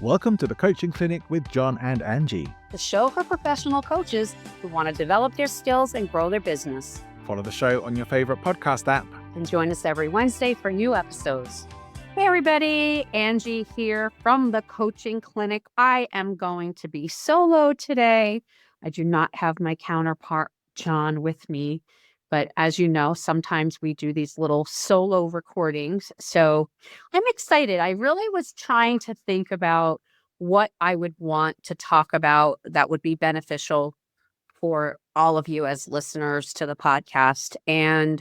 Welcome to the Coaching Clinic with John and Angie. The show for professional coaches who want to develop their skills and grow their business. Follow the show on your favorite podcast app. And join us every Wednesday for new episodes. Hey everybody, Angie here from the Coaching Clinic. I am going to be solo today. I do not have my counterpart, John, with me. But as you know, sometimes we do these little solo recordings. So I'm excited. I really was trying to think about what I would want to talk about that would be beneficial for all of you as listeners to the podcast. And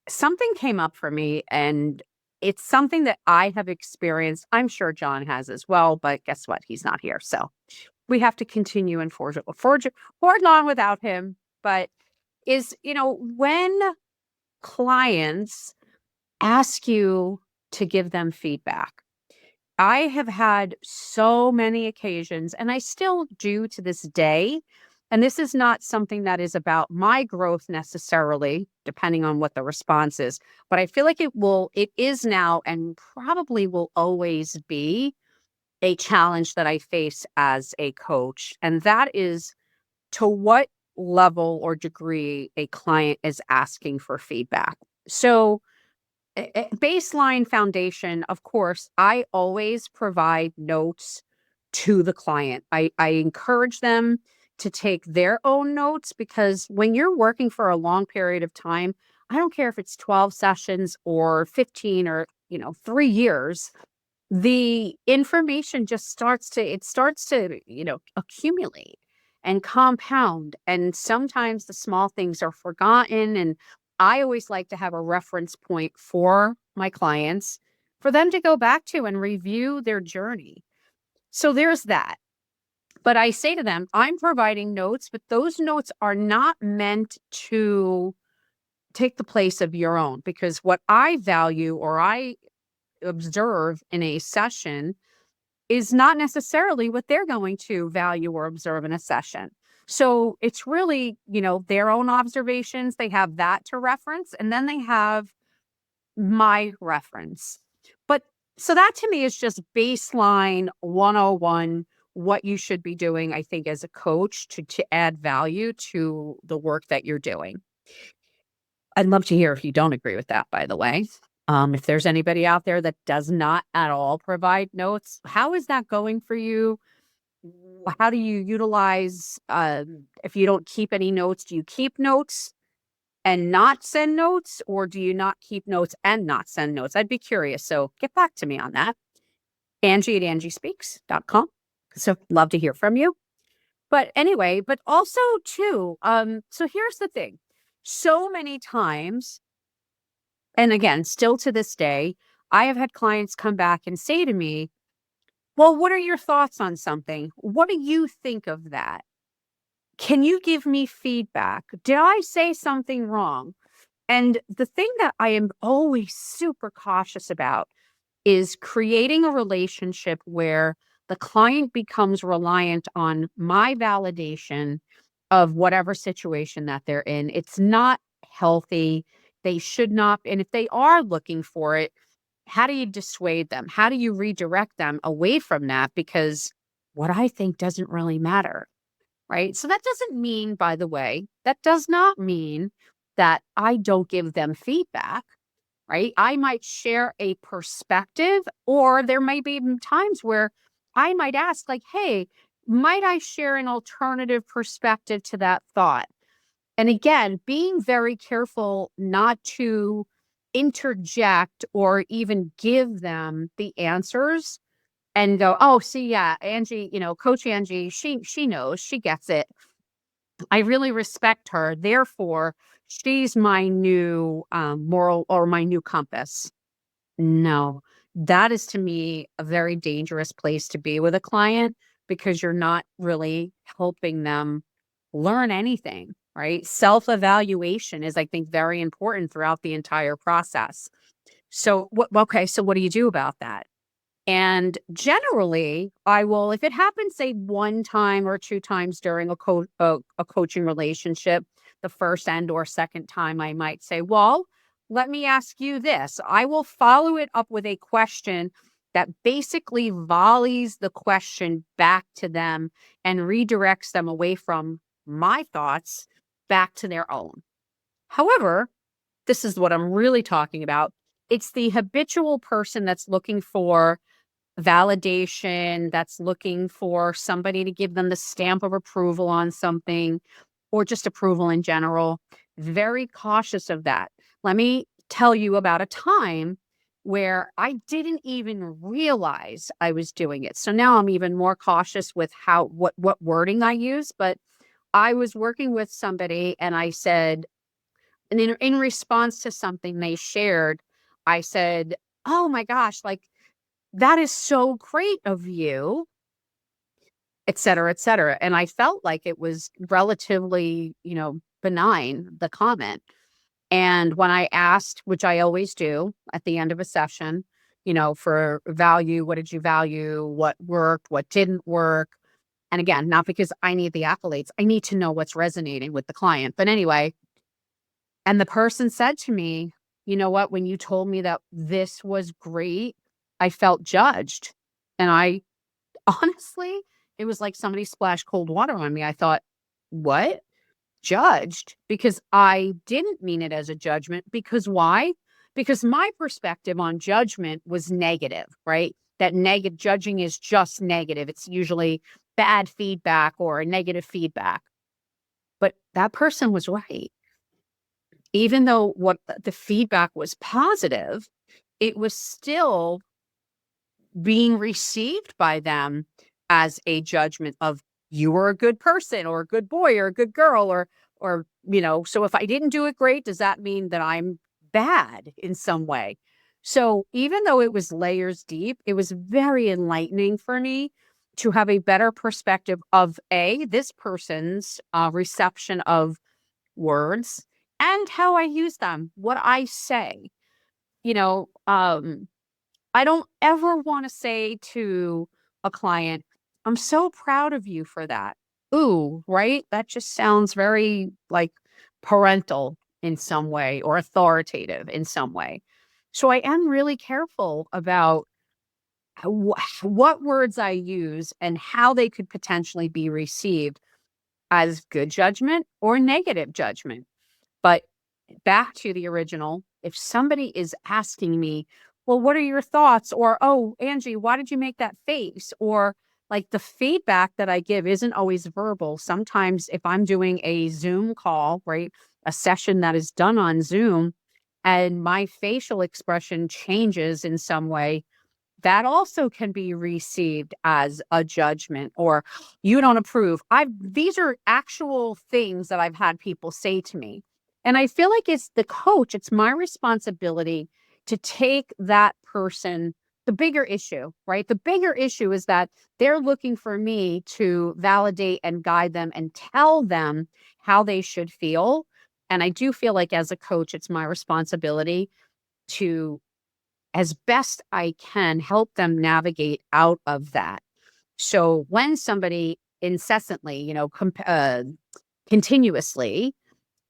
something came up for me, and it's something that I have experienced. I'm sure John has as well, but guess what? He's not here. So we have to continue and forge on without him. But when clients ask you to give them feedback, I have had so many occasions, and I still do to this day. And this is not something that is about my growth necessarily, depending on what the response is. But I feel like it is now and probably will always be a challenge that I face as a coach. And that is to what level or degree a client is asking for feedback. So, baseline foundation, of course, I always provide notes to the client. I encourage them to take their own notes, because when you're working for a long period of time, I don't care if it's 12 sessions or 15 or 3 years, the information just starts to accumulate and compound, and sometimes the small things are forgotten. And I always like to have a reference point for my clients for them to go back to and review their journey. So there's that. But I say to them, I'm providing notes, but those notes are not meant to take the place of your own, because what I value or I observe in a session is not necessarily what they're going to value or observe in a session. So it's really, their own observations. They have that to reference, and then they have my reference. But so that to me is just baseline 101, what you should be doing, I think, as a coach to add value to the work that you're doing. I'd love to hear if you don't agree with that, by the way. If there's anybody out there that does not at all provide notes, how is that going for you? How do you utilize, if you don't keep any notes, do you keep notes and not send notes, or do you not keep notes and not send notes? I'd be curious. So get back to me on that. Angie at angiespeaks.com. So love to hear from you. But anyway, but also too, so here's the thing. So many times, and again, still to this day, I have had clients come back and say to me, well, what are your thoughts on something? What do you think of that? Can you give me feedback? Did I say something wrong? And the thing that I am always super cautious about is creating a relationship where the client becomes reliant on my validation of whatever situation that they're in. It's not healthy. They should not. And if they are looking for it, how do you dissuade them? How do you redirect them away from that? Because what I think doesn't really matter, right? So that doesn't mean, by the way, that does not mean that I don't give them feedback, right? I might share a perspective, or there may be times where I might ask, like, hey, might I share an alternative perspective to that thought? And again, being very careful not to interject or even give them the answers and go, oh, see, yeah, Angie, Coach Angie, she knows, she gets it. I really respect her. Therefore, she's my new moral or my new compass. No, that is to me a very dangerous place to be with a client, because you're not really helping them learn anything, right? Self-evaluation is, I think, very important throughout the entire process. So, okay, so what do you do about that? And generally, I will, if it happens, say 1 time or 2 times during a coaching relationship, the first and or second time, I might say, well, let me ask you this. I will follow it up with a question that basically volleys the question back to them and redirects them away from my thoughts back to their own. However, this is what I'm really talking about. It's the habitual person that's looking for validation, that's looking for somebody to give them the stamp of approval on something or just approval in general. Very cautious of that. Let me tell you about a time where I didn't even realize I was doing it. So now I'm even more cautious with what wording I use, but I was working with somebody and I said, and in response to something they shared, I said, "Oh my gosh, like that is so great of you," et cetera, et cetera. And I felt like it was relatively, benign, the comment. And when I asked, which I always do at the end of a session, for value, what did you value? What worked? What didn't work? And again, not because I need the accolades, I need to know what's resonating with the client. But anyway, and the person said to me, "You know what? When you told me that this was great, I felt judged." And I honestly, it was like somebody splashed cold water on me. I thought, "What? Judged?" Because I didn't mean it as a judgment. Because why? Because my perspective on judgment was negative, right? That negative judging is just negative. It's usually bad feedback or a negative feedback. But that person was right. Even though what the feedback was positive, it was still being received by them as a judgment of you were a good person or a good boy or a good girl or so if I didn't do it great, does that mean that I'm bad in some way? So even though it was layers deep, it was very enlightening for me to have a better perspective of this person's reception of words and how I use them, what I say. You know, I don't ever want to say to a client, "I'm so proud of you for that." Ooh, right? That just sounds very like parental in some way or authoritative in some way. So I am really careful about what words I use and how they could potentially be received as good judgment or negative judgment. But back to the original, if somebody is asking me, "Well, what are your thoughts?" Or, "Oh, Angie, why did you make that face?" Or like the feedback that I give isn't always verbal. Sometimes if I'm doing a Zoom call, right, a session that is done on Zoom, and my facial expression changes in some way, that also can be received as a judgment or you don't approve. These are actual things that I've had people say to me. And I feel like it's the coach, it's my responsibility to take that person the bigger issue, right? The bigger issue is that they're looking for me to validate and guide them and tell them how they should feel. And I do feel like as a coach, it's my responsibility to as best I can, help them navigate out of that. So when somebody incessantly, continuously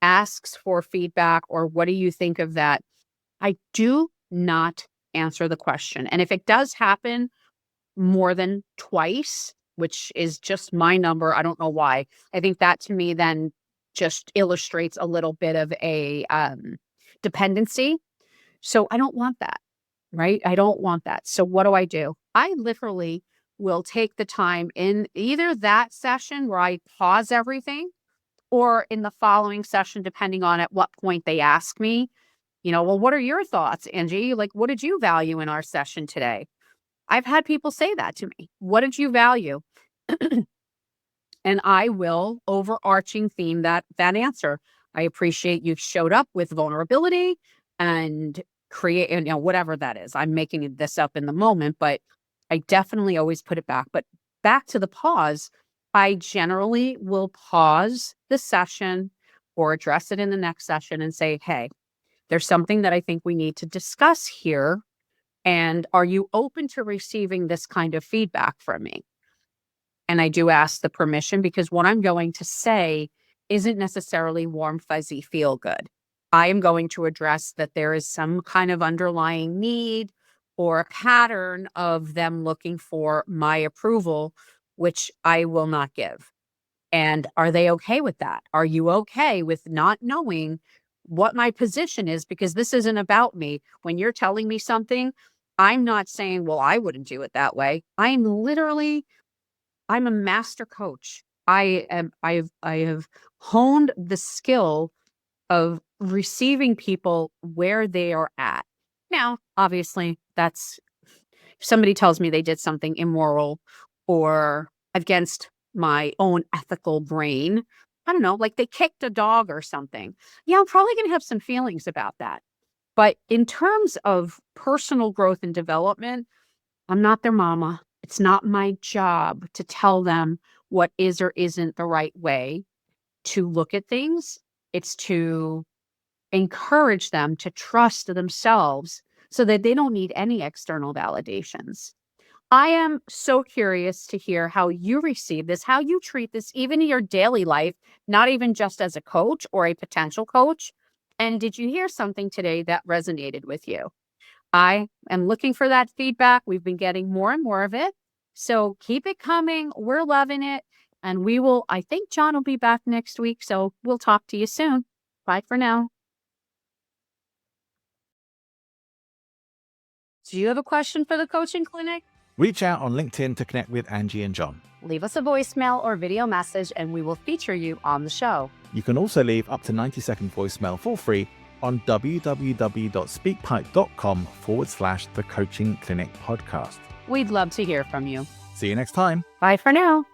asks for feedback or what do you think of that, I do not answer the question. And if it does happen more than twice, which is just my number, I don't know why. I think that to me then just illustrates a little bit of a dependency. So I don't want that. Right? I don't want that. So what do? I literally will take the time in either that session where I pause everything or in the following session, depending on at what point they ask me, "Well, what are your thoughts, Angie? Like, what did you value in our session today?" I've had people say that to me. "What did you value?" And I will overarching theme that answer. "I appreciate you showed up with vulnerability and create, and whatever that is." I'm making this up in the moment, but I definitely always put it back. But back to the pause, I generally will pause the session or address it in the next session and say, "Hey, there's something that I think we need to discuss here. And are you open to receiving this kind of feedback from me?" And I do ask the permission because what I'm going to say isn't necessarily warm, fuzzy, feel good. I am going to address that there is some kind of underlying need or a pattern of them looking for my approval, which I will not give. And are they okay with that? Are you okay with not knowing what my position is? Because this isn't about me. When you're telling me something, I'm not saying, well, I wouldn't do it that way. I'm a master coach. I have honed the skill of receiving people where they are at. Now, obviously, that's if somebody tells me they did something immoral or against my own ethical brain. I don't know, like they kicked a dog or something. Yeah, I'm probably going to have some feelings about that. But in terms of personal growth and development, I'm not their mama. It's not my job to tell them what is or isn't the right way to look at things. It's to encourage them to trust themselves so that they don't need any external validations. I am so curious to hear how you receive this, how you treat this, even in your daily life, not even just as a coach or a potential coach. And did you hear something today that resonated with you? I am looking for that feedback. We've been getting more and more of it. So keep it coming. We're loving it. And I think John will be back next week. So we'll talk to you soon. Bye for now. Do you have a question for the coaching clinic? Reach out on LinkedIn to connect with Angie and John. Leave us a voicemail or video message and we will feature you on the show. You can also leave up to 90-second voicemail for free on www.speakpipe.com/the Coaching Clinic podcast. We'd love to hear from you. See you next time. Bye for now.